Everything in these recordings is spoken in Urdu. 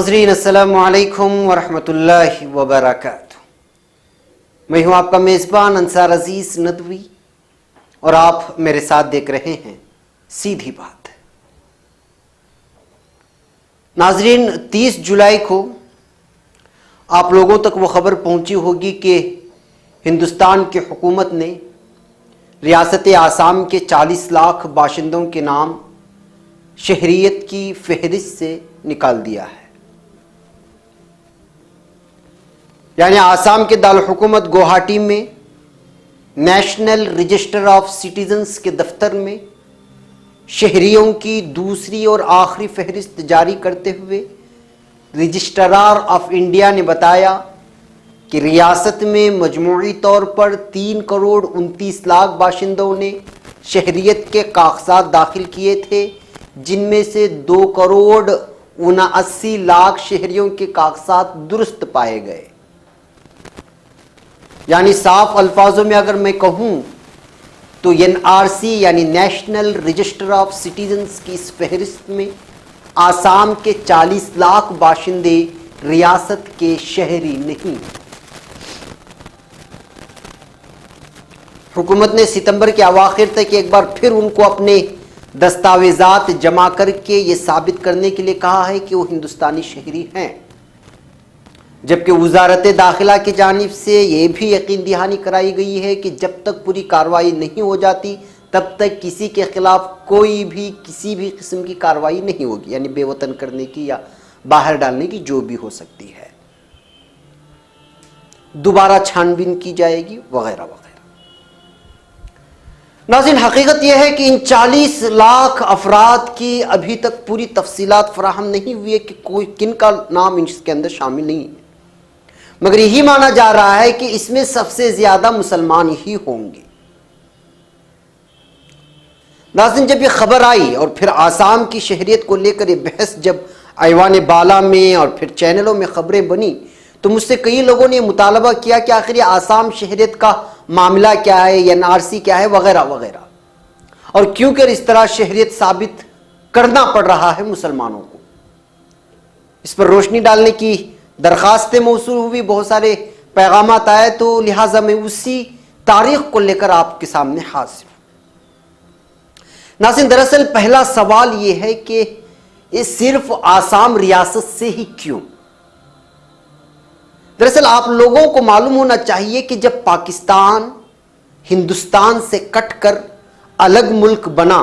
ناظرین السلام علیکم ورحمۃ اللہ وبرکاتہ۔ میں ہوں آپ کا میزبان انصار عزیز ندوی اور آپ میرے ساتھ دیکھ رہے ہیں سیدھی بات۔ ناظرین، 30 جولائی کو آپ لوگوں تک وہ خبر پہنچی ہوگی کہ ہندوستان کی حکومت نے ریاست آسام کے 40 لاکھ باشندوں کے نام شہریت کی فہرست سے نکال دیا ہے۔ یعنی آسام کے دارالحکومت گوہاٹی میں نیشنل رجسٹر آف سٹیزنز کے دفتر میں شہریوں کی دوسری اور آخری فہرست جاری کرتے ہوئے رجسٹرار آف انڈیا نے بتایا کہ ریاست میں مجموعی طور پر 3 کروڑ 29 لاکھ باشندوں نے شہریت کے کاغذات داخل کیے تھے، جن میں سے 2 کروڑ 79 لاکھ شہریوں کے کاغذات درست پائے گئے۔ یعنی صاف الفاظوں میں اگر میں کہوں تو NRC یعنی نیشنل رجسٹر آف سٹیزنز کی اس فہرست میں آسام کے 40 لاکھ باشندے ریاست کے شہری نہیں۔ حکومت نے ستمبر کے اواخر تک ایک بار پھر ان کو اپنے دستاویزات جمع کر کے یہ ثابت کرنے کے لیے کہا ہے کہ وہ ہندوستانی شہری ہیں، جبکہ وزارت داخلہ کی جانب سے یہ بھی یقین دہانی کرائی گئی ہے کہ جب تک پوری کارروائی نہیں ہو جاتی تب تک کسی کے خلاف کوئی بھی کسی بھی قسم کی کارروائی نہیں ہوگی، یعنی بے وطن کرنے کی یا باہر ڈالنے کی جو بھی ہو سکتی ہے، دوبارہ چھان بین کی جائے گی وغیرہ وغیرہ۔ ناظرین، حقیقت یہ ہے کہ ان 40 لاکھ افراد کی ابھی تک پوری تفصیلات فراہم نہیں ہوئی ہے کہ کوئی کن کا نام اس کے اندر شامل نہیں ہے، مگر یہی مانا جا رہا ہے کہ اس میں سب سے زیادہ مسلمان ہی ہوں گے۔ ناظرین، جب یہ خبر آئی اور پھر آسام کی شہریت کو لے کر یہ بحث جب ایوان بالا میں اور پھر چینلوں میں خبریں بنی تو مجھ سے کئی لوگوں نے یہ مطالبہ کیا کہ آخر یہ آسام شہریت کا معاملہ کیا ہے، NRC کیا ہے وغیرہ وغیرہ، اور کیوں کہ اس طرح شہریت ثابت کرنا پڑ رہا ہے مسلمانوں کو۔ اس پر روشنی ڈالنے کی درخواستیں موصول ہوئی، بہت سارے پیغامات آئے، تو لہٰذا میں اسی تاریخ کو لے کر آپ کے سامنے حاضر ہوں۔ ناظرین، دراصل پہلا سوال یہ ہے کہ یہ صرف آسام ریاست سے ہی کیوں؟ دراصل آپ لوگوں کو معلوم ہونا چاہیے کہ جب پاکستان ہندوستان سے کٹ کر الگ ملک بنا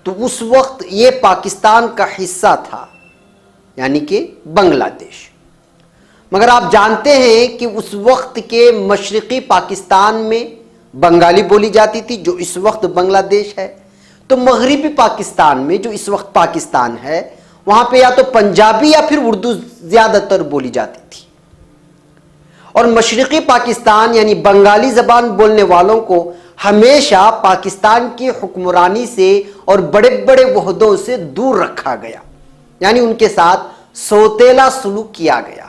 تو اس وقت یہ پاکستان کا حصہ تھا، یعنی کہ بنگلہ دیش۔ مگر آپ جانتے ہیں کہ اس وقت کے مشرقی پاکستان میں بنگالی بولی جاتی تھی، جو اس وقت بنگلہ دیش ہے، تو مغربی پاکستان میں جو اس وقت پاکستان ہے وہاں پہ یا تو پنجابی یا پھر اردو زیادہ تر بولی جاتی تھی، اور مشرقی پاکستان یعنی بنگالی زبان بولنے والوں کو ہمیشہ پاکستان کی حکمرانی سے اور بڑے بڑے عہدوں سے دور رکھا گیا، یعنی ان کے ساتھ سوتیلا سلوک کیا گیا۔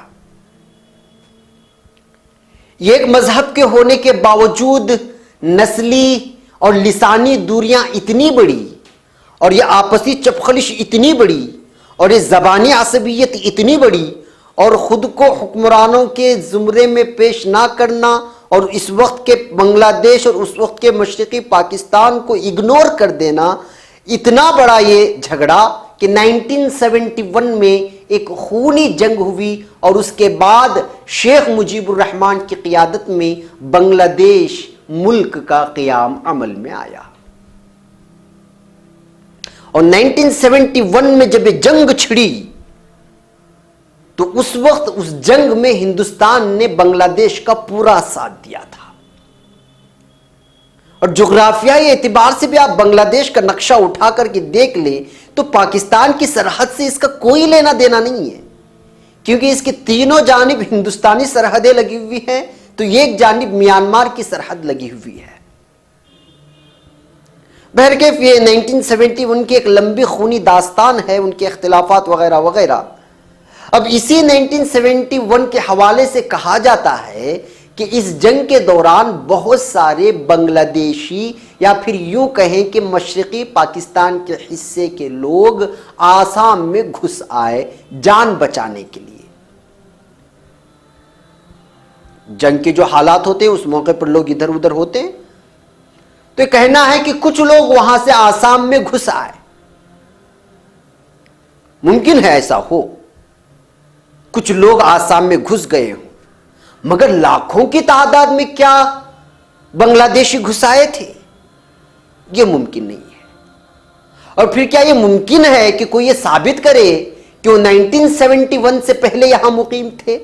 یہ ایک مذہب کے ہونے کے باوجود نسلی اور لسانی دوریاں اتنی بڑی، اور یہ آپسی چپخلش اتنی بڑی، اور یہ زبانی عصبیت اتنی بڑی، اور خود کو حکمرانوں کے زمرے میں پیش نہ کرنا، اور اس وقت کے بنگلہ دیش اور اس وقت کے مشرقی پاکستان کو اگنور کر دینا، اتنا بڑا یہ جھگڑا کہ 1971 میں ایک خونی جنگ ہوئی، اور اس کے بعد شیخ مجیب الرحمن کی قیادت میں بنگلہ دیش ملک کا قیام عمل میں آیا۔ اور 1971 میں جب یہ جنگ چھڑی تو اس وقت اس جنگ میں ہندوستان نے بنگلہ دیش کا پورا ساتھ دیا تھا، اور جغرافیائی اعتبار سے بھی آپ بنگلہ دیش کا نقشہ اٹھا کر کے دیکھ لیں تو پاکستان کی سرحد سے اس کا کوئی لینا دینا نہیں ہے، کیونکہ اس کی تینوں جانب ہندوستانی سرحدیں لگی ہوئی ہیں، تو ایک جانب میانمار کی سرحد لگی ہوئی ہے۔ بہرکیف یہ 1971 کی ایک لمبی خونی داستان ہے، ان کے اختلافات وغیرہ وغیرہ۔ اب اسی 1971 کے حوالے سے کہا جاتا ہے کہ اس جنگ کے دوران بہت سارے بنگلہ دیشی یا پھر یوں کہیں کہ مشرقی پاکستان کے حصے کے لوگ آسام میں گھس آئے جان بچانے کے لیے. جنگ کے جو حالات ہوتے ہیں اس موقع پر لوگ ادھر ادھر ہوتے ہیں, تو یہ کہنا ہے کہ کچھ لوگ وہاں سے آسام میں گھس آئے. ممکن ہے ایسا ہو, کچھ لوگ آسام میں گھس گئے ہوں, مگر لاکھوں کی تعداد میں کیا بنگلہ دیشی گھس آئے تھے؟ یہ ممکن نہیں ہے. اور پھر کیا یہ ممکن ہے کہ کوئی یہ ثابت کرے کہ وہ 1971 سے پہلے یہاں مقیم تھے؟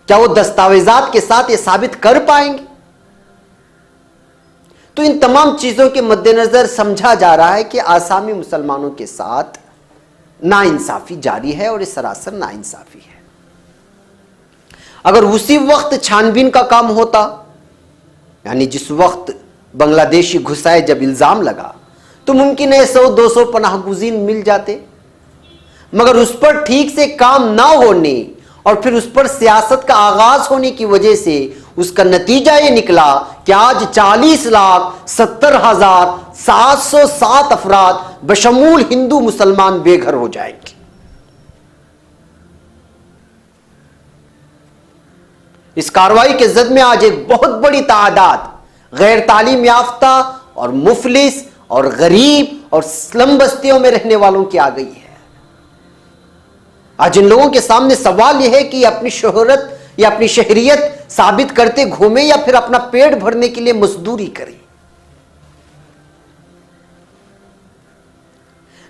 کیا وہ دستاویزات کے ساتھ یہ ثابت کر پائیں گے؟ تو ان تمام چیزوں کے مد نظر سمجھا جا رہا ہے کہ آسامی مسلمانوں کے ساتھ ناانصافی جاری ہے, اور یہ سراسر ناانصافی ہے. اگر اسی وقت چھان بین کا کام ہوتا, یعنی جس وقت بنگلہ دیشی گھس آئے جب الزام لگا, تو ممکن ہے 100-200 پناہ گزین مل جاتے. مگر اس پر ٹھیک سے کام نہ ہونے اور پھر اس پر سیاست کا آغاز ہونے کی وجہ سے اس کا نتیجہ یہ نکلا کہ آج 40,70,707 افراد بشمول ہندو مسلمان بے گھر ہو جائیں گے. اس کارروائی کے زد میں آج ایک بہت بڑی تعداد غیر تعلیم یافتہ اور مفلس اور غریب اور سلم بستیوں میں رہنے والوں کی آ گئی ہے. آج ان لوگوں کے سامنے سوال یہ ہے کہ اپنی شہرت یا اپنی شہریت ثابت کرتے گھومیں یا پھر اپنا پیٹ بھرنے کے لیے مزدوری کریں.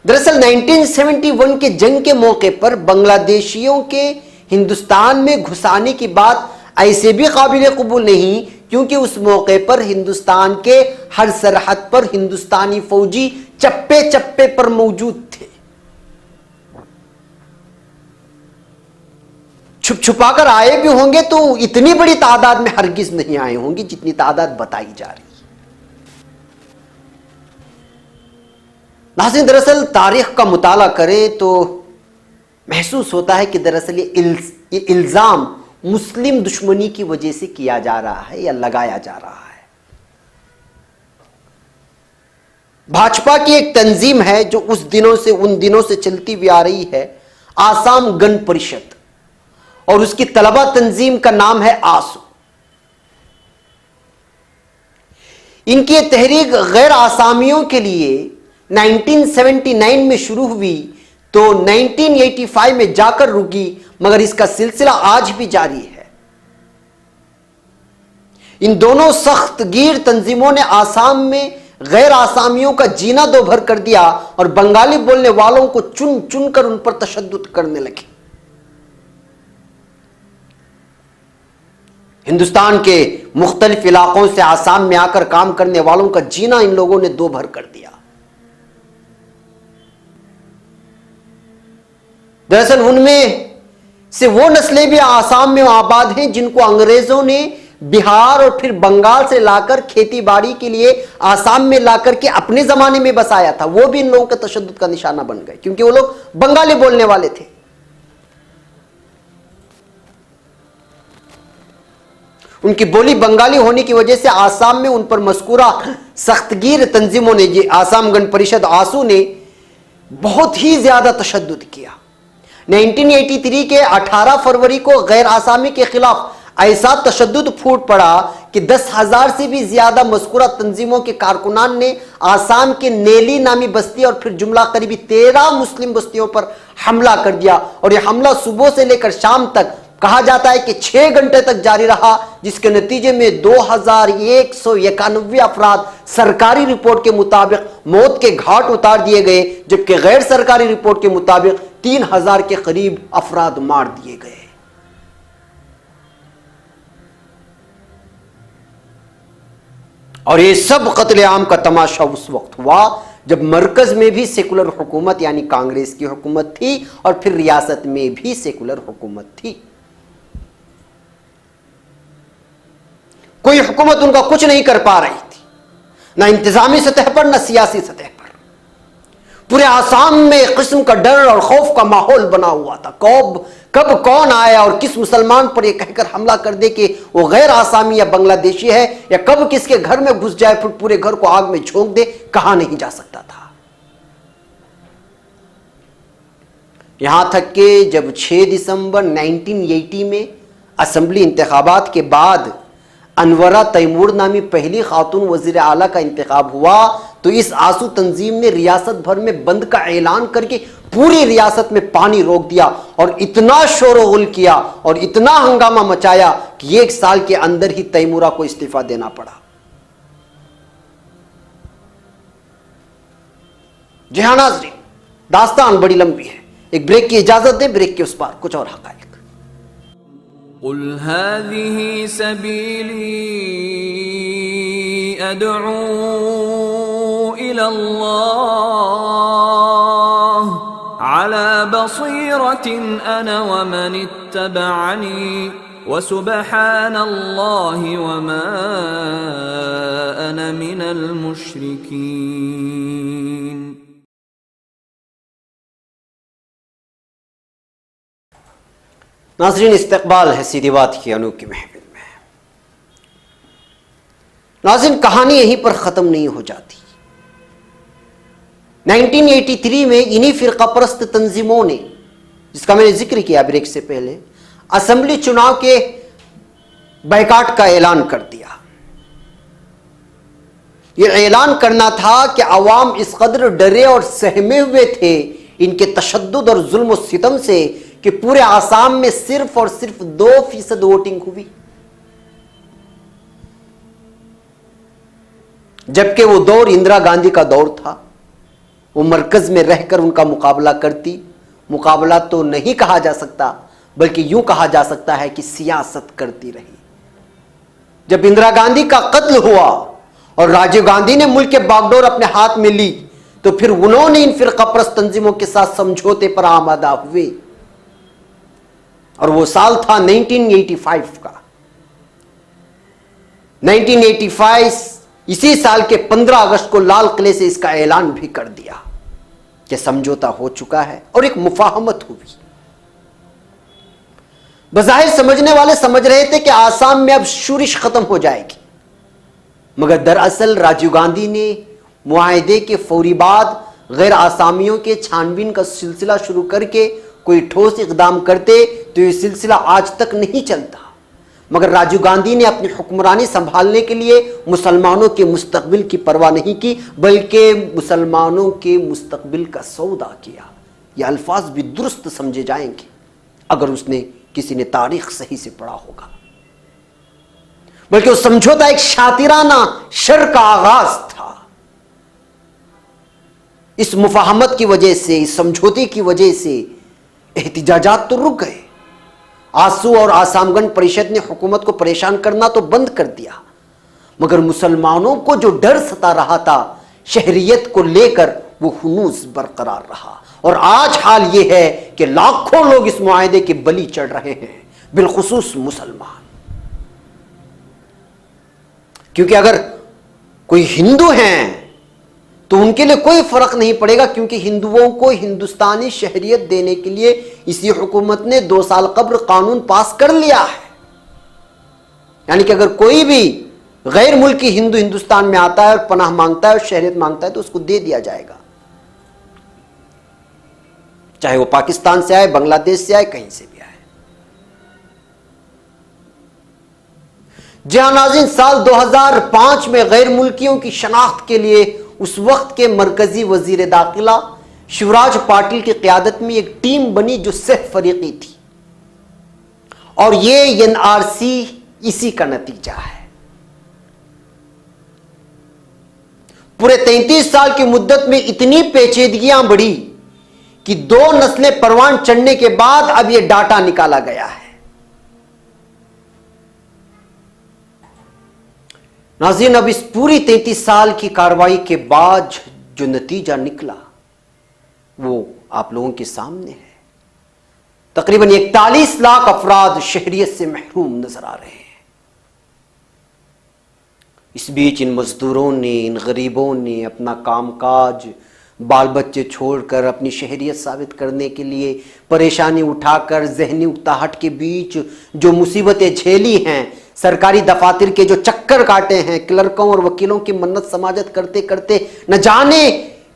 دراصل 1971 کے جنگ کے موقع پر بنگلہ دیشیوں کے ہندوستان میں گھسانے کی بات ایسے بھی قابل قبول نہیں, کیونکہ اس موقع پر ہندوستان کے ہر سرحد پر ہندوستانی فوجی چپے چپے پر موجود تھے. چھپ چھپا کر آئے بھی ہوں گے تو اتنی بڑی تعداد میں ہرگز نہیں آئے ہوں گے جتنی تعداد بتائی جا رہی ہے. ناظرین, دراصل تاریخ کا مطالعہ کریں تو محسوس ہوتا ہے کہ دراصل یہ الزام مسلم دشمنی کی وجہ سے کیا جا رہا ہے یا لگایا جا رہا ہے. بھاجپا کی ایک تنظیم ہے جو ان دنوں سے چلتی ہوئی آ رہی ہے, آسام گن پریشد, اور اس کی طلبہ تنظیم کا نام ہے آسو. ان کی یہ تحریک غیر آسامیوں کے لیے 1979 میں شروع ہوئی تو 1985 میں جا کر رکی, مگر اس کا سلسلہ آج بھی جاری ہے. ان دونوں سخت گیر تنظیموں نے آسام میں غیر آسامیوں کا جینا دو بھر کر دیا اور بنگالی بولنے والوں کو چن چن کر ان پر تشدد کرنے لگے. ہندوستان کے مختلف علاقوں سے آسام میں آ کر کام کرنے والوں کا جینا ان لوگوں نے دو بھر کر دیا. دراصل ان میں سے وہ نسلیں بھی آسام میں آباد ہیں جن کو انگریزوں نے بہار اور پھر بنگال سے لا کر کھیتی باڑی کے لیے آسام میں لا کر کے اپنے زمانے میں بسایا تھا. وہ بھی ان لوگوں کے تشدد کا نشانہ بن گئے کیونکہ وہ لوگ بنگالی بولنے والے تھے. ان کی بولی بنگالی ہونے کی وجہ سے آسام میں ان پر مذکورہ سخت گیر تنظیموں نے, یہ آسام گن پریشد آسو نے بہت ہی زیادہ تشدد کیا. 1983 کے 18 فروری کو غیر آسامی کے خلاف ایسا تشدد پھوٹ پڑا کہ 10,000 سے بھی زیادہ مذکورہ تنظیموں کے کارکنان نے آسام کے نیلی نامی بستی اور پھر جملہ قریبی 13 مسلم بستیوں پر حملہ کر دیا. اور یہ حملہ صبح سے لے کر شام تک کہا جاتا ہے کہ 6 گھنٹے تک جاری رہا, جس کے نتیجے میں 2,191 افراد سرکاری رپورٹ کے مطابق موت کے گھاٹ اتار دیے گئے, جبکہ غیر سرکاری رپورٹ کے مطابق 3,000 کے قریب افراد مار دیے گئے. اور یہ سب قتل عام کا تماشا اس وقت ہوا جب مرکز میں بھی سیکولر حکومت یعنی کانگریس کی حکومت تھی اور پھر ریاست میں بھی سیکولر حکومت تھی. کوئی حکومت ان کا کچھ نہیں کر پا رہی تھی, نہ انتظامی سطح پر نہ سیاسی سطح پر. پورے آسام میں ایک قسم کا ڈر اور خوف کا ماحول بنا ہوا تھا. کب کون آیا اور کس مسلمان پر یہ کہہ کر حملہ کر دے کہ وہ غیر آسامی یا بنگلہ دیشی ہے, یا کب کس کے گھر میں گھس جائے پھر پورے گھر کو آگ میں جھونک دے, کہا نہیں جا سکتا تھا. یہاں تک کہ جب 6 دسمبر 1980 میں اسمبلی انتخابات کے بعد انورا تیمور نامی پہلی خاتون وزیر اعلیٰ کا انتخاب ہوا تو اس آسو تنظیم نے ریاست بھر میں بند کا اعلان کر کے پوری ریاست میں پانی روک دیا اور اتنا شور و غل کیا اور اتنا ہنگامہ مچایا کہ 1 سال کے اندر ہی تیمورہ کو استعفیٰ دینا پڑا. جی ہاں ناظرین, داستان بڑی لمبی ہے, ایک بریک کی اجازت دیں, بریک کے اس پار کچھ اور حقائق. قل هذه سبيلي أدعو إلى الله على بصيرة أنا ومن اتبعني وسبحان الله وما أنا من المشركين. ناظرین, استقبال ہے سیدھی بات کی انوکھی محفل میں. ناظرین, کہانی یہیں پر ختم نہیں ہو جاتی. 1983 میں انہی فرقہ پرست تنظیموں نے, جس کا میں نے ذکر کیا بریک سے پہلے, اسمبلی چناؤ کے بائیکاٹ کا اعلان کر دیا. یہ اعلان کرنا تھا کہ عوام اس قدر ڈرے اور سہمے ہوئے تھے ان کے تشدد اور ظلم و ستم سے کہ پورے آسام میں صرف اور صرف 2% ووٹنگ ہوئی, جبکہ وہ دور اندرا گاندھی کا دور تھا. وہ مرکز میں رہ کر ان کا مقابلہ کرتی. مقابلہ تو نہیں کہا جا سکتا بلکہ یوں کہا جا سکتا ہے کہ سیاست کرتی رہی. جب اندرا گاندھی کا قتل ہوا اور راجیو گاندھی نے ملک کے باغ ڈور اپنے ہاتھ میں لی تو پھر انہوں نے ان فرقہ پرست تنظیموں کے ساتھ سمجھوتے پر آمادہ ہوئے, اور وہ سال تھا 1985 کا. 1985 اسی سال کے 15 اگست کو لال قلعے سے اس کا اعلان بھی کر دیا کہ سمجھوتا ہو چکا ہے اور ایک مفاہمت ہوئی. بظاہر سمجھنے والے سمجھ رہے تھے کہ آسام میں اب شورش ختم ہو جائے گی, مگر دراصل راجیو گاندھی نے معاہدے کے فوری بعد غیر آسامیوں کے چھانبین کا سلسلہ شروع کر کے کوئی ٹھوس اقدام کرتے تو یہ سلسلہ آج تک نہیں چلتا. مگر راجیو گاندھی نے اپنی حکمرانی سنبھالنے کے لیے مسلمانوں کے مستقبل کی پرواہ نہیں کی بلکہ مسلمانوں کے مستقبل کا سودا کیا. یہ الفاظ بھی درست سمجھے جائیں گے اگر اس نے کسی نے تاریخ صحیح سے پڑھا ہوگا. بلکہ وہ سمجھوتا ایک شاطرانہ شر کا آغاز تھا. اس مفاہمت کی وجہ سے, اس سمجھوتے کی وجہ سے احتجاجات تو رک گئے. آسو اور آسام گن پریشد نے حکومت کو پریشان کرنا تو بند کر دیا, مگر مسلمانوں کو جو ڈر ستا رہا تھا شہریت کو لے کر وہ ہنوز برقرار رہا. اور آج حال یہ ہے کہ لاکھوں لوگ اس معاہدے کے بلی چڑھ رہے ہیں, بالخصوص مسلمان. کیونکہ اگر کوئی ہندو ہیں تو ان کے لیے کوئی فرق نہیں پڑے گا, کیونکہ ہندوؤں کو ہندوستانی شہریت دینے کے لیے اسی حکومت نے 2 سال قبل قانون پاس کر لیا ہے. یعنی کہ اگر کوئی بھی غیر ملکی ہندو ہندوستان میں آتا ہے اور پناہ مانگتا ہے اور شہریت مانگتا ہے تو اس کو دے دیا جائے گا, چاہے وہ پاکستان سے آئے, بنگلہ دیش سے آئے, کہیں سے بھی آئے. جہاں ناظرین, سال 2005 میں غیر ملکیوں کی شناخت کے لیے اس وقت کے مرکزی وزیر داخلہ شیوراج پاٹل کی قیادت میں ایک ٹیم بنی جو سہ فریقی تھی, اور یہ NRC اسی کا نتیجہ ہے. پورے 33 سال کی مدت میں اتنی پیچیدگیاں بڑھی کہ 2 نسلیں پروان چڑھنے کے بعد اب یہ ڈاٹا نکالا گیا ہے. ناظرین, اب اس پوری 33 سال کی کارروائی کے بعد جو نتیجہ نکلا وہ آپ لوگوں کے سامنے ہے. تقریباً 41 لاکھ افراد شہریت سے محروم نظر آ رہے ہیں. اس بیچ ان مزدوروں نے, ان غریبوں نے اپنا کام کاج بال بچے چھوڑ کر اپنی شہریت ثابت کرنے کے لیے پریشانی اٹھا کر ذہنی اکتاہٹ کے بیچ جو مصیبتیں جھیلی ہیں، سرکاری دفاتر کے جو چکر کاٹے ہیں، کلرکوں اور وکیلوں کی منت سماجت کرتے کرتے نہ جانے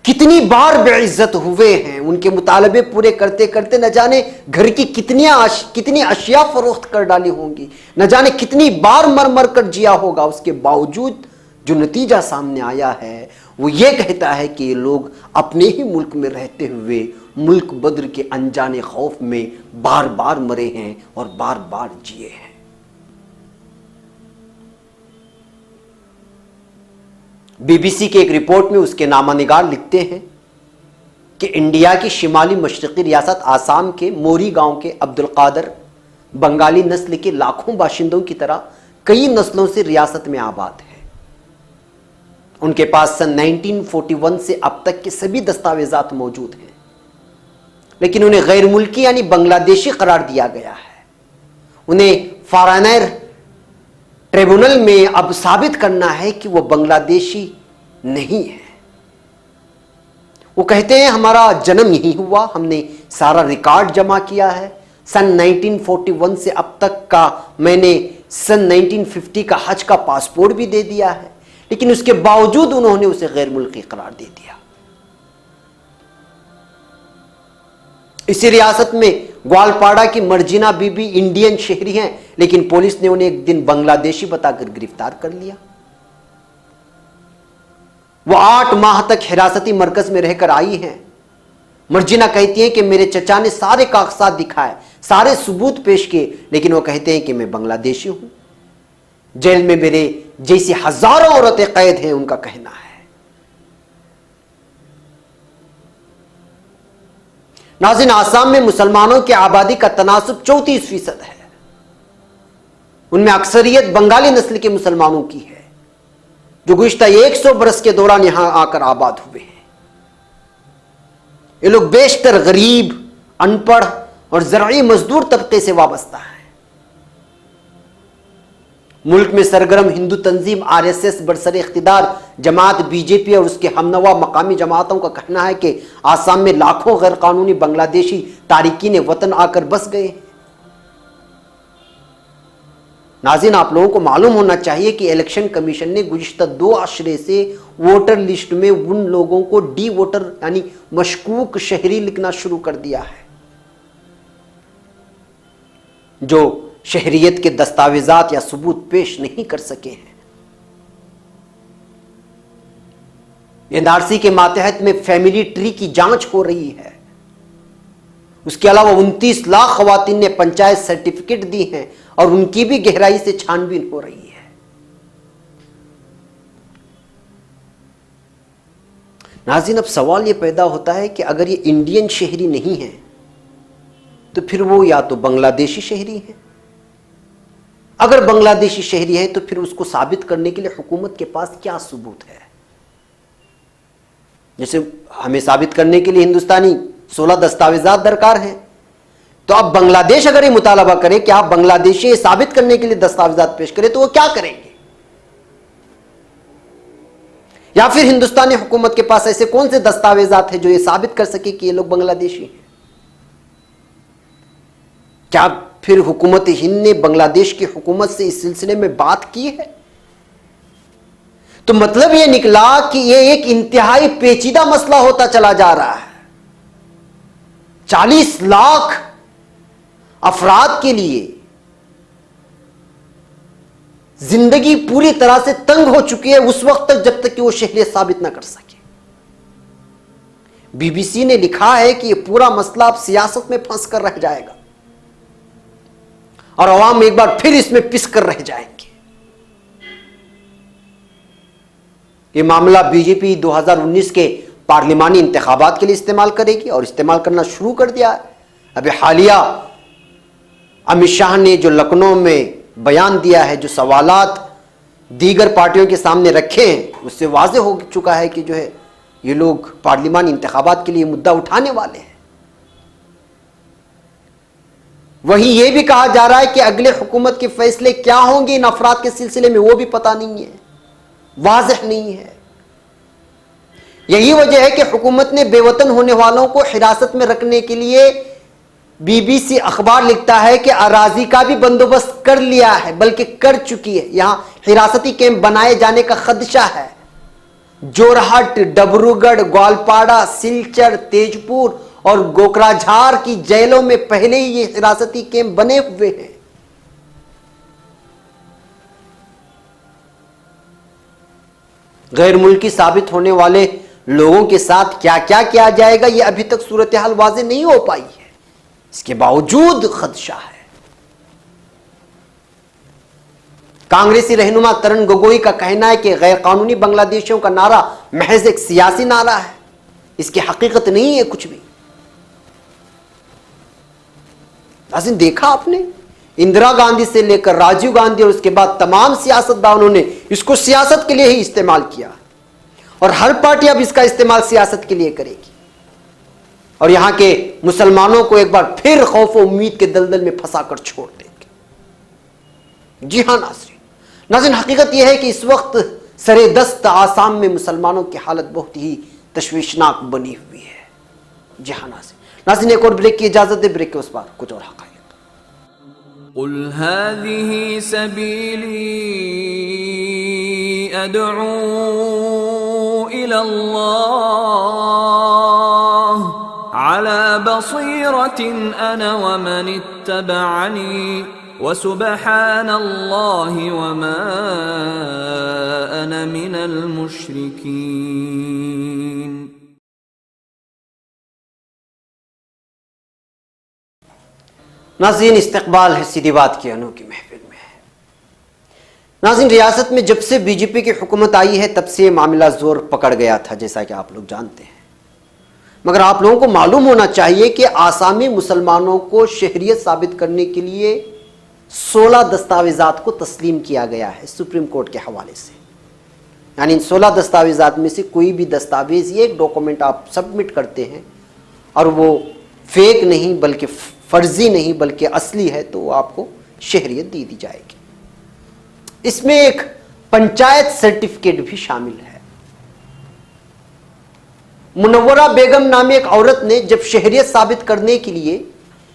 کتنی بار بے عزت ہوئے ہیں، ان کے مطالبے پورے کرتے کرتے نہ جانے گھر کی کتنی اشیاء فروخت کر ڈالی ہوں گی، نہ جانے کتنی بار مر مر کر جیا ہوگا، اس کے باوجود جو نتیجہ سامنے آیا ہے وہ یہ کہتا ہے کہ یہ لوگ اپنے ہی ملک میں رہتے ہوئے ملک بدر کے انجان خوف میں بار بار مرے ہیں اور بار بار جیے ہیں۔ بی بی سی کے ایک رپورٹ میں اس کے نامہ نگار لکھتے ہیں کہ انڈیا کی شمالی مشرقی ریاست آسام کے موری گاؤں کے عبد القادر بنگالی نسل کے لاکھوں باشندوں کی طرح کئی نسلوں سے ریاست میں آباد ہے۔ ان کے پاس سن 1941 سے اب تک کے سبھی دستاویزات موجود ہیں، لیکن انہیں غیر ملکی یعنی بنگلہ دیشی قرار دیا گیا ہے۔ انہیں فارائنر ٹریبونل میں اب ثابت کرنا ہے کہ وہ بنگلہ دیشی نہیں ہے۔ وہ کہتے ہیں ہمارا جنم یہی ہوا، ہم نے سارا ریکارڈ جمع کیا ہے، سن 1941 سے اب تک کا میں نے سن 1950 کا حج کا پاسپورٹ بھی دے دیا ہے، لیکن اس کے باوجود انہوں نے اسے غیر ملکی قرار دے دیا۔ اسی ریاست میں گوالپاڑا کی مرجینا بی بی انڈین شہری ہیں، لیکن پولیس نے انہیں ایک دن بنگلہ دیشی بتا کر گرفتار کر لیا۔ وہ 8 ماہ تک حراستی مرکز میں رہ کر آئی ہیں۔ مرجینا کہتی ہیں کہ میرے چچا نے سارے کاغذات دکھائے، سارے ثبوت پیش کیے، لیکن وہ کہتے ہیں کہ میں بنگلہ دیشی ہوں۔ جیل میں میرے جیسی ہزاروں عورتیں قید ہیں، ان کا کہنا ہے۔ ناظرین، آسام میں مسلمانوں کی آبادی کا تناسب 34% ہے۔ ان میں اکثریت بنگالی نسل کے مسلمانوں کی ہے، جو گزشتہ 100 برس کے دوران یہاں آ کر آباد ہوئے ہیں۔ یہ لوگ بیشتر غریب، ان پڑھ اور زرعی مزدور طبقے سے وابستہ ہیں۔ ملک میں سرگرم ہندو تنظیم RSS برسر اقتدار جماعت BJP اور اس کے ہمنوا مقامی جماعتوں کا کہنا ہے کہ آسام میں لاکھوں غیر قانونی بنگلہ دیشی تارکین وطن آ کر بس گئے ہیں۔ ناظرین، آپ لوگوں کو معلوم ہونا چاہیے کہ الیکشن کمیشن نے گزشتہ 2 عشرے سے ووٹر لسٹ میں ان لوگوں کو ڈی ووٹر یعنی مشکوک شہری لکھنا شروع کر دیا ہے جو شہریت کے دستاویزات یا ثبوت پیش نہیں کر سکے ہیں۔ NRC کے ماتحت میں فیملی ٹری کی جانچ ہو رہی ہے۔ اس کے علاوہ 29 لاکھ خواتین نے پنچایت سرٹیفکیٹ دی ہیں اور ان کی بھی گہرائی سے چھان بین ہو رہی ہے۔ ناظرین، اب سوال یہ پیدا ہوتا ہے کہ اگر یہ انڈین شہری نہیں ہے تو پھر وہ یا تو بنگلہ دیشی شہری ہے۔ اگر بنگلہ دیشی شہری ہے تو پھر اس کو ثابت کرنے کے لیے حکومت کے پاس کیا ثبوت ہے؟ جیسے ہمیں ثابت کرنے کے لیے ہندوستانی 16 دستاویزات درکار ہیں، تو اب بنگلہ دیش اگر یہ مطالبہ کرے کہ آپ بنگلہ دیشی یہ ثابت کرنے کے لیے دستاویزات پیش کریں تو وہ کیا کریں گے؟ یا پھر ہندوستانی حکومت کے پاس ایسے کون سے دستاویزات ہیں جو یہ ثابت کر سکے کہ یہ لوگ بنگلہ دیشی ہیں؟ کیا پھر حکومت ہند نے بنگلہ دیش کی حکومت سے اس سلسلے میں بات کی ہے؟ تو مطلب یہ نکلا کہ یہ ایک انتہائی پیچیدہ مسئلہ ہوتا چلا جا رہا ہے۔ 40 لاکھ افراد کے لیے زندگی پوری طرح سے تنگ ہو چکی ہے اس وقت تک جب تک کہ وہ شہریت ثابت نہ کر سکے۔ BBC نے لکھا ہے کہ یہ پورا مسئلہ اب سیاست میں پھنس کر رہ جائے گا اور عوام ایک بار پھر اس میں پس کر رہ جائیں گے۔ یہ معاملہ BJP 2019 کے پارلیمانی انتخابات کے لیے استعمال کرے گی اور استعمال کرنا شروع کر دیا ہے۔ ابھی حالیہ امت شاہ نے جو لکھنؤ میں بیان دیا ہے، جو سوالات دیگر پارٹیوں کے سامنے رکھے ہیں، اس سے واضح ہو چکا ہے کہ جو ہے یہ لوگ پارلیمانی انتخابات کے لیے مدعا اٹھانے والے ہیں۔ وہیں یہ بھی کہا جا رہا ہے کہ اگلے حکومت کے فیصلے کیا ہوں گے ان افراد کے سلسلے میں وہ بھی پتہ نہیں ہے، واضح نہیں ہے۔ یہی وجہ ہے کہ حکومت نے بے وطن ہونے والوں کو حراست میں رکھنے کے لیے BBC اخبار لکھتا ہے کہ اراضی کا بھی بندوبست کر لیا ہے، بلکہ کر چکی ہے۔ یہاں حراستی کیمپ بنائے جانے کا خدشہ ہے۔ جورہٹ، ڈبروگڑھ، گوالپاڑہ، سلچر، تیج پور اور گوکراجھار کی جیلوں میں پہلے ہی یہ حراستی کیمپ بنے ہوئے ہیں۔ غیر ملکی ثابت ہونے والے لوگوں کے ساتھ کیا کیا کیا جائے گا، یہ ابھی تک صورتحال واضح نہیں ہو پائی ہے، اس کے باوجود خدشہ ہے۔ کانگریسی رہنما ترن گگوئی کا کہنا ہے کہ غیر قانونی بنگلہ دیشیوں کا نعرہ محض ایک سیاسی نعرہ ہے، اس کی حقیقت نہیں ہے کچھ بھی۔ ناظرین، دیکھا آپ نے، اندرا گاندھی سے لے کر راجیو گاندھی اور اس کے بعد تمام سیاستدانوں نے اس کو سیاست کے لیے ہی استعمال کیا، اور ہر پارٹی اب اس کا استعمال سیاست کے لیے کرے گی، اور یہاں کے مسلمانوں کو ایک بار پھر خوف و امید کے دلدل میں پھنسا کر چھوڑ دیں گے۔ جی ہاں ناظرین، حقیقت یہ ہے کہ اس وقت سرے دست آسام میں مسلمانوں کی حالت بہت ہی تشویشناک بنی ہوئی ہے۔ جی ہاں ناظرین، ایک اور بریک کی اجازت دے، بریک کے اس بار کچھ اور حقائق۔ قل هذه سبيلي أدعو إلى الله على بصيرة أنا ومن اتبعني وسبحان الله وما أنا من المشركين۔ ناظرین، استقبال ہے سیدھی بات کی انوکھی محفل میں۔ ناظرین، ریاست میں جب سے BJP کی حکومت آئی ہے تب سے یہ معاملہ زور پکڑ گیا تھا، جیسا کہ آپ لوگ جانتے ہیں، مگر آپ لوگوں کو معلوم ہونا چاہیے کہ آسامی مسلمانوں کو شہریت ثابت کرنے کے لیے 16 دستاویزات کو تسلیم کیا گیا ہے سپریم کورٹ کے حوالے سے۔ یعنی ان 16 دستاویزات میں سے کوئی بھی دستاویز، یہ ایک ڈاکومنٹ آپ سبمٹ کرتے ہیں اور وہ فیک نہیں بلکہ فرضی نہیں بلکہ اصلی ہے، تو وہ آپ کو شہریت دی جائے گی۔ اس میں ایک پنچایت سرٹیفکیٹ بھی شامل ہے۔ منورہ بیگم نامی ایک عورت نے جب شہریت ثابت کرنے کے لیے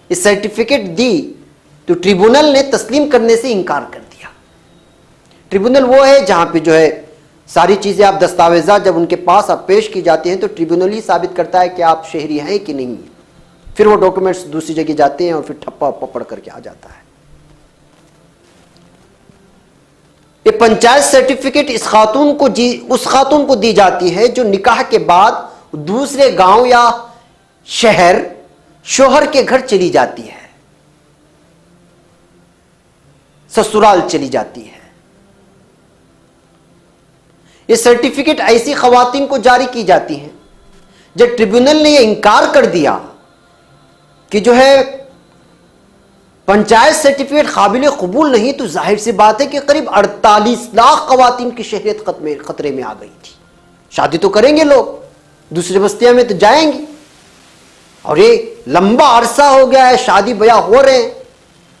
یہ سرٹیفکیٹ دی تو ٹریبونل نے تسلیم کرنے سے انکار کر دیا۔ ٹریبونل وہ ہے جہاں پہ جو ہے ساری چیزیں، آپ دستاویزات جب ان کے پاس آپ پیش کی جاتی ہیں تو ٹریبونل ہی ثابت کرتا ہے کہ آپ شہری ہیں کہ نہیں، پھر وہ ڈاکومنٹس دوسری جگہ جاتے ہیں اور پھر ٹھپا پڑ کر کے آ جاتا ہے۔ یہ پنچایت سرٹیفکیٹ اس خاتون کو دی جاتی ہے جو نکاح کے بعد دوسرے گاؤں یا شہر شوہر کے گھر چلی جاتی ہے، سسرال چلی جاتی ہے۔ یہ سرٹیفکیٹ ایسی خواتین کو جاری کی جاتی ہیں جب ٹریبیونل نے یہ انکار کر دیا کہ جو ہے پنچایت سرٹیفکیٹ قابل قبول نہیں، تو ظاہر سی بات ہے کہ قریب 48 لاکھ خواتین کی شہریت خطرے میں آ گئی تھی۔ شادی تو کریں گے لوگ، دوسری بستیاں میں تو جائیں گی، اور یہ لمبا عرصہ ہو گیا ہے شادی بیاہ ہو رہے ہیں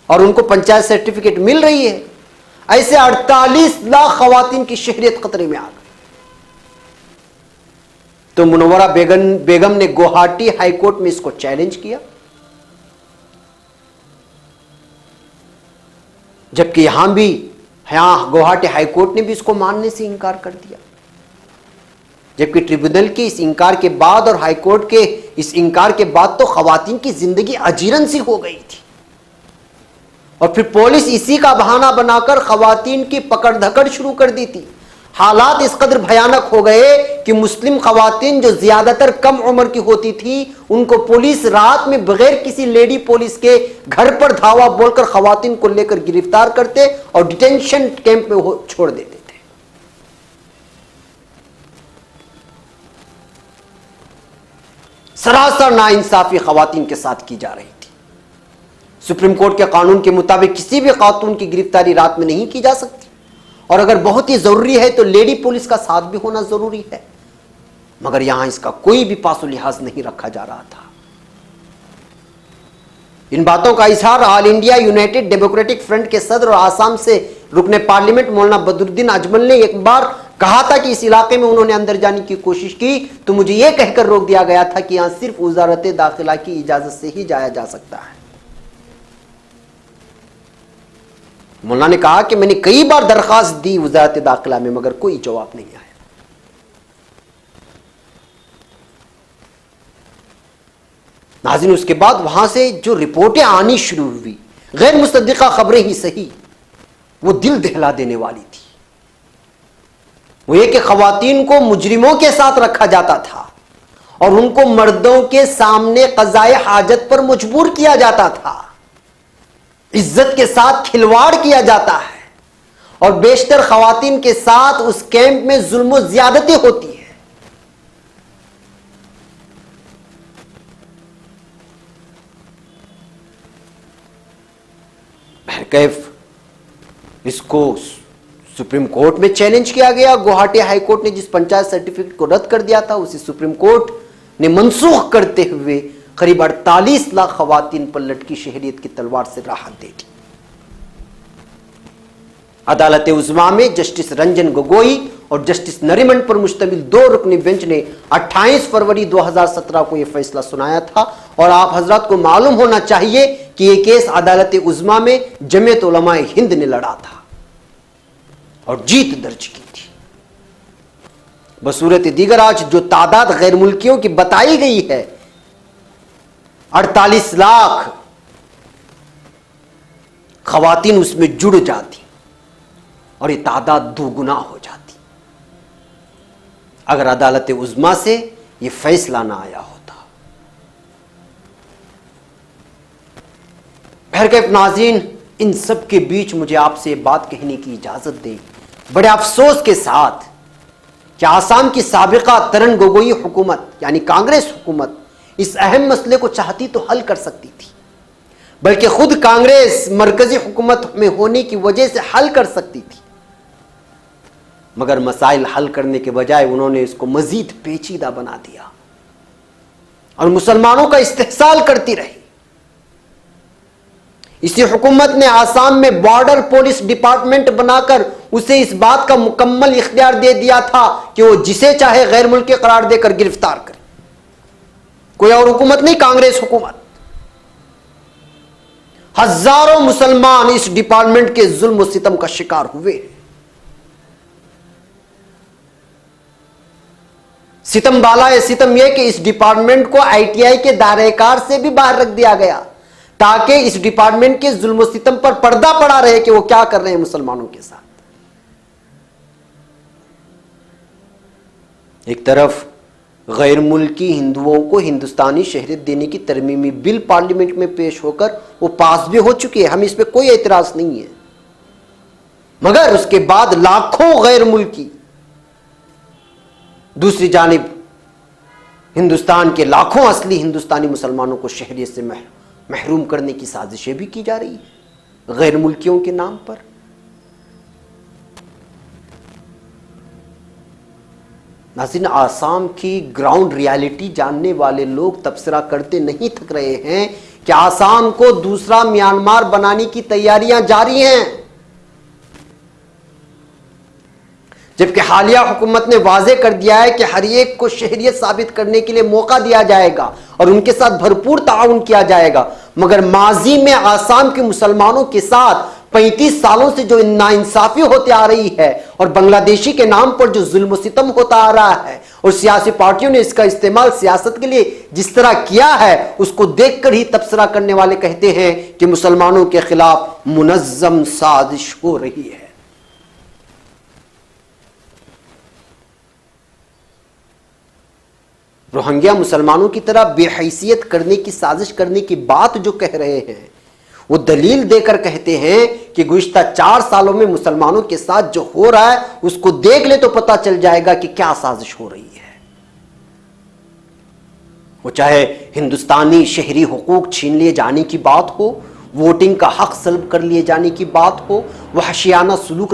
اور ان کو پنچایت سرٹیفکیٹ مل رہی ہے، ایسے 48 لاکھ خواتین کی شہریت خطرے میں آ گئی۔ تو منورہ بیگم نے گوہاٹی ہائی کورٹ میں اس کو چیلنج کیا، جبکہ یہاں گوہاٹی ہائی کورٹ نے بھی اس کو ماننے سے انکار کر دیا، جبکہ ٹریبیونل کے اس انکار کے بعد اور ہائی کورٹ کے اس انکار کے بعد تو خواتین کی زندگی اجیرن سی ہو گئی تھی، اور پھر پولیس اسی کا بہانہ بنا کر خواتین کی پکڑ دھکڑ شروع کر دی تھی۔ حالات اس قدر بھیانک ہو گئے کہ مسلم خواتین جو زیادہ تر کم عمر کی ہوتی تھی ان کو پولیس رات میں بغیر کسی لیڈی پولیس کے گھر پر دھاوا بول کر خواتین کو لے کر گرفتار کرتے اور ڈیٹینشن کیمپ میں چھوڑ دیتے تھے۔ سراسر ناانصافی خواتین کے ساتھ کی جا رہی تھی۔ سپریم کورٹ کے قانون کے مطابق کسی بھی خاتون کی گرفتاری رات میں نہیں کی جا سکتی، اور اگر بہت ہی ضروری ہے تو لیڈی پولیس کا ساتھ بھی ہونا ضروری ہے، مگر یہاں اس کا کوئی بھی پاس و لحاظ نہیں رکھا جا رہا تھا۔ ان باتوں کا اظہار آل انڈیا یونائٹڈ ڈیموکریٹک فرنٹ کے صدر اور آسام سے رکن پارلیمنٹ مولانا بدر الدین اجمل نے ایک بار کہا تھا کہ اس علاقے میں انہوں نے اندر جانے کی کوشش کی تو مجھے یہ کہہ کر روک دیا گیا تھا کہ یہاں صرف وزارت داخلہ کی اجازت سے ہی جایا جا سکتا ہے۔ مولانا نے کہا کہ میں نے کئی بار درخواست دی وزارت داخلہ میں مگر کوئی جواب نہیں آیا۔ ناظرین، اس کے بعد وہاں سے جو رپورٹیں آنی شروع ہوئی، غیر مصدقہ خبریں ہی صحیح، وہ دل دہلا دینے والی تھی۔ وہ یہ کہ خواتین کو مجرموں کے ساتھ رکھا جاتا تھا اور ان کو مردوں کے سامنے قضائے حاجت پر مجبور کیا جاتا تھا، عزت کے ساتھ کھلواڑ کیا جاتا ہے، اور بیشتر خواتین کے ساتھ اس کیمپ میں ظلم و زیادتی ہوتی ہے۔ بہرکیف اس کو سپریم کورٹ میں چیلنج کیا گیا۔ گوہاٹی ہائی کورٹ نے جس پنچایت سرٹیفکیٹ کو رد کر دیا تھا اسے سپریم کورٹ نے منسوخ کرتے ہوئے قریب 48 لاکھ خواتین پر لٹکی شہریت کی تلوار سے راحت دے دی۔ عدالت عظمیٰ میں جسٹس رنجن گگوئی اور جسٹس نریمن پر مشتمل 2 رکنی بینچ نے 28 فروری 2017 کو یہ فیصلہ سنایا تھا، اور آپ حضرات کو معلوم ہونا چاہیے کہ یہ کیس عدالت عظمیٰ میں جمعیت علماء ہند نے لڑا تھا اور جیت درج کی تھی۔ بصورت دیگر آج جو تعداد غیر ملکیوں کی بتائی گئی ہے 48 لاکھ خواتین اس میں جڑ جاتی اور یہ تعداد 2 گنا ہو جاتی اگر عدالت عظمیٰ سے یہ فیصلہ نہ آیا ہوتا۔ بہرکیف ناظرین، ان سب کے بیچ مجھے آپ سے بات کہنے کی اجازت دیں بڑے افسوس کے ساتھ کہ آسام کی سابقہ ترن گوگوئی حکومت یعنی کانگریس حکومت اس اہم مسئلے کو چاہتی تو حل کر سکتی تھی، بلکہ خود کانگریس مرکزی حکومت میں ہونے کی وجہ سے حل کر سکتی تھی، مگر مسائل حل کرنے کے بجائے انہوں نے اس کو مزید پیچیدہ بنا دیا اور مسلمانوں کا استحصال کرتی رہی۔ اسی حکومت نے آسام میں بارڈر پولیس ڈپارٹمنٹ بنا کر اسے اس بات کا مکمل اختیار دے دیا تھا کہ وہ جسے چاہے غیر ملکی قرار دے کر گرفتار کرے۔ کوئی اور حکومت نہیں، کانگریس حکومت۔ ہزاروں مسلمان اس ڈپارٹمنٹ کے ظلم و ستم کا شکار ہوئے۔ ستم بالا ہے ستم یہ کہ اس ڈپارٹمنٹ کو آئی ٹی آئی کے دائرہ کار سے بھی باہر رکھ دیا گیا تاکہ اس ڈپارٹمنٹ کے ظلم و ستم پر پردہ پڑا رہے کہ وہ کیا کر رہے ہیں مسلمانوں کے ساتھ۔ ایک طرف غیر ملکی ہندوؤں کو ہندوستانی شہریت دینے کی ترمیمی بل پارلیمنٹ میں پیش ہو کر وہ پاس بھی ہو چکی ہے، ہم اس پہ کوئی اعتراض نہیں ہے، مگر اس کے بعد لاکھوں غیر ملکی دوسری جانب ہندوستان کے لاکھوں اصلی ہندوستانی مسلمانوں کو شہریت سے محروم کرنے کی سازشیں بھی کی جا رہی ہیں غیر ملکیوں کے نام پر۔ ناظرین، آسام کی گراؤنڈ ریالٹی جاننے والے لوگ تبصرہ کرتے نہیں تھک رہے ہیں کہ آسام کو دوسرا میانمار بنانے کی تیاریاں جاری ہیں، جبکہ حالیہ حکومت نے واضح کر دیا ہے کہ ہر ایک کو شہریت ثابت کرنے کے لیے موقع دیا جائے گا اور ان کے ساتھ بھرپور تعاون کیا جائے گا، مگر ماضی میں آسام کے مسلمانوں کے ساتھ 35 سالوں سے جو ناانصافی ہوتے آ رہی ہے اور بنگلہ دیشی کے نام پر جو ظلم و ستم ہوتا آ رہا ہے اور سیاسی پارٹیوں نے اس کا استعمال سیاست کے لیے جس طرح کیا ہے، اس کو دیکھ کر ہی تبصرہ کرنے والے کہتے ہیں کہ مسلمانوں کے خلاف منظم سازش ہو رہی ہے۔ روہنگیا مسلمانوں کی طرح بے حیثیت کرنے کی سازش کرنے کی بات جو کہہ رہے ہیں وہ دلیل دے کر کہتے ہیں کہ گزشتہ 4 سالوں میں مسلمانوں کے ساتھ جو ہو رہا ہے اس کو دیکھ لے تو پتہ چل جائے گا کہ کیا سازش ہو رہی ہے۔ وہ چاہے ہندوستانی شہری حقوق چھین لیے جانے کی بات ہو، ووٹنگ کا حق سلب کر لیے جانے کی بات ہو، وحشیانہ سلوک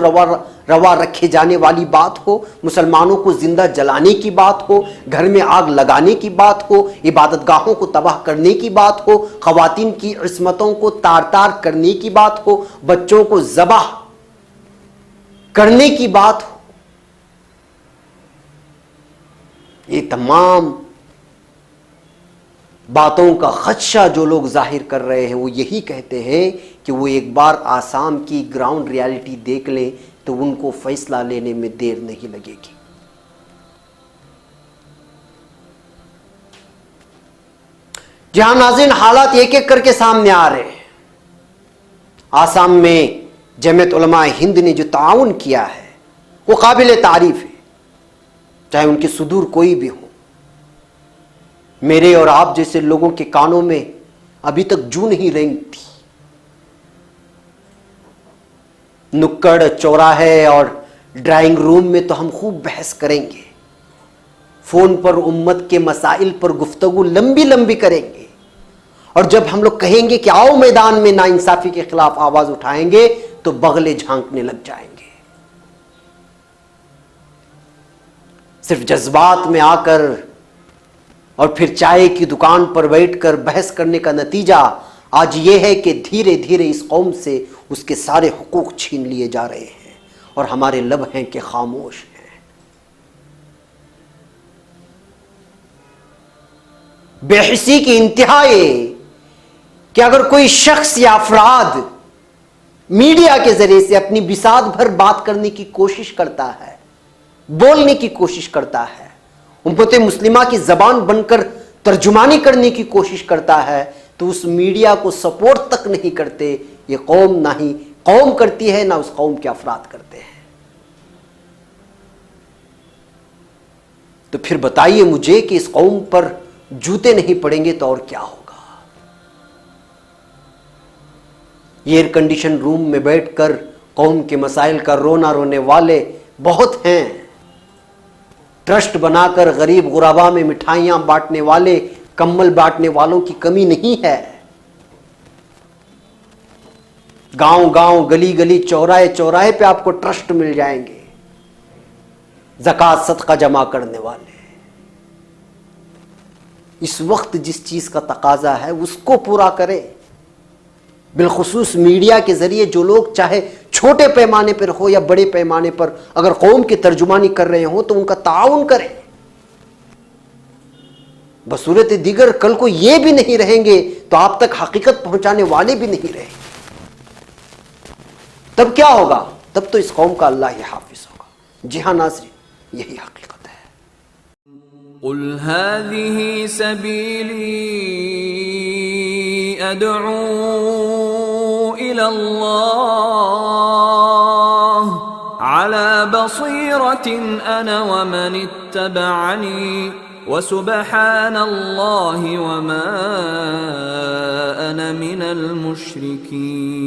روا رکھے جانے والی بات ہو، مسلمانوں کو زندہ جلانے کی بات ہو، گھر میں آگ لگانے کی بات ہو، عبادت گاہوں کو تباہ کرنے کی بات ہو، خواتین کی عصمتوں کو تار تار کرنے کی بات ہو، بچوں کو ذبح کرنے کی بات ہو، یہ تمام باتوں کا خدشہ جو لوگ ظاہر کر رہے ہیں وہ یہی کہتے ہیں کہ وہ ایک بار آسام کی گراؤنڈ ریالٹی دیکھ لیں تو ان کو فیصلہ لینے میں دیر نہیں لگے گی. جہاں ناظرین حالات ایک ایک کر کے سامنے آ رہے ہیں. آسام میں جمعیت علماء ہند نے جو تعاون کیا ہے وہ قابل تعریف ہے، چاہے ان کے صدور کوئی بھی ہو. میرے اور آپ جیسے لوگوں کے کانوں میں ابھی تک جو نہیں رینگ تھی. نکڑ چوراہے اور ڈرائنگ روم میں تو ہم خوب بحث کریں گے، فون پر امت کے مسائل پر گفتگو لمبی لمبی کریں گے، اور جب ہم لوگ کہیں گے کہ آؤ میدان میں ناانصافی کے خلاف آواز اٹھائیں گے تو بغلے جھانکنے لگ جائیں گے. صرف جذبات میں آ کر اور پھر چائے کی دکان پر بیٹھ کر بحث کرنے کا نتیجہ آج یہ ہے کہ دھیرے دھیرے اس قوم سے اس کے سارے حقوق چھین لیے جا رہے ہیں اور ہمارے لب ہیں کہ خاموش ہیں. بے حسی کی انتہا یہ کہ اگر کوئی شخص یا افراد میڈیا کے ذریعے سے اپنی بساط بھر بات کرنے کی کوشش کرتا ہے، بولنے کی کوشش کرتا ہے، امت مسلمہ کی زبان بن کر ترجمانی کرنے کی کوشش کرتا ہے، تو اس میڈیا کو سپورٹ تک نہیں کرتے. یہ قوم نہ ہی قوم کرتی ہے نہ اس قوم کے افراد کرتے ہیں. تو پھر بتائیے مجھے کہ اس قوم پر جوتے نہیں پڑیں گے تو اور کیا ہوگا؟ یہ ایئر کنڈیشن روم میں بیٹھ کر قوم کے مسائل کا رونا رونے والے بہت ہیں. ٹرسٹ بنا کر غریب غربا میں مٹھائیاں بانٹنے والے، کمبل بانٹنے والوں کی کمی نہیں ہے. گاؤں گاؤں گلی گلی چوراہے چوراہے پہ آپ کو ٹرسٹ مل جائیں گے، زکوٰۃ صدقہ جمع کرنے والے. اس وقت جس چیز کا تقاضا ہے اس کو پورا کرے. بالخصوص میڈیا کے ذریعے جو لوگ چاہے چھوٹے پیمانے پر ہو یا بڑے پیمانے پر اگر قوم کی ترجمانی کر رہے ہوں تو ان کا تعاون کریں. بصورت دیگر کل کو یہ بھی نہیں رہیں گے تو آپ تک حقیقت پہنچانے والے بھی نہیں رہیں گے. تب کیا ہوگا؟ تب تو اس قوم کا اللہ ہی حافظ ہوگا. جی ہاں ناظرین، یہی حقیقت ہے. قل هذه سبيلي أدعو إلى الله على بصيرة أنا ومن اتبعني وسبحان الله وما أنا من المشركين.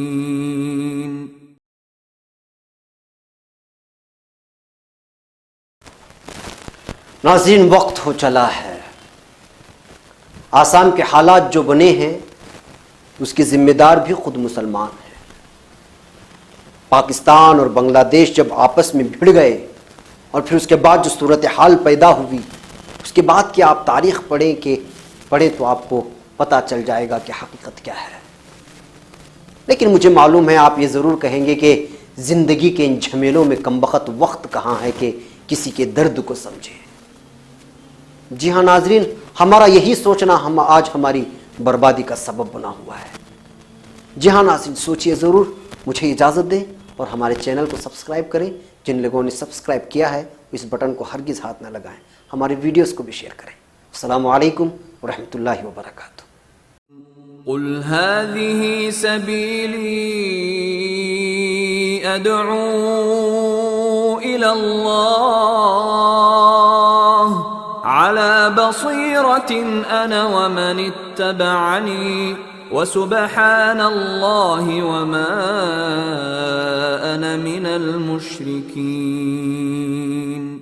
ناظرین، وقت ہو چلا ہے. آسام کے حالات جو بنے ہیں اس کے ذمہ دار بھی خود مسلمان ہیں. پاکستان اور بنگلہ دیش جب آپس میں بھڑ گئے اور پھر اس کے بعد جو صورتحال پیدا ہوئی، اس کے بعد کہ آپ تاریخ پڑھیں تو آپ کو پتہ چل جائے گا کہ حقیقت کیا ہے. لیکن مجھے معلوم ہے آپ یہ ضرور کہیں گے کہ زندگی کے ان جھمیلوں میں کمبخت وقت کہاں ہے کہ کسی کے درد کو سمجھے. جی ہاں ناظرین، ہمارا یہی سوچنا آج ہماری بربادی کا سبب بنا ہوا ہے. جی ہاں ناظرین، سوچئے ضرور. مجھے اجازت دیں اور ہمارے چینل کو سبسکرائب کریں. جن لوگوں نے سبسکرائب کیا ہے اس بٹن کو ہرگز ہاتھ نہ لگائیں. ہماری ویڈیوز کو بھی شیئر کریں. السلام علیکم ورحمۃ اللہ وبرکاتہ. قل هذه سبيلي أدعو إلى الله على بصيرة أنا ومن اتبعني وسبحان الله وما أنا من المشركين.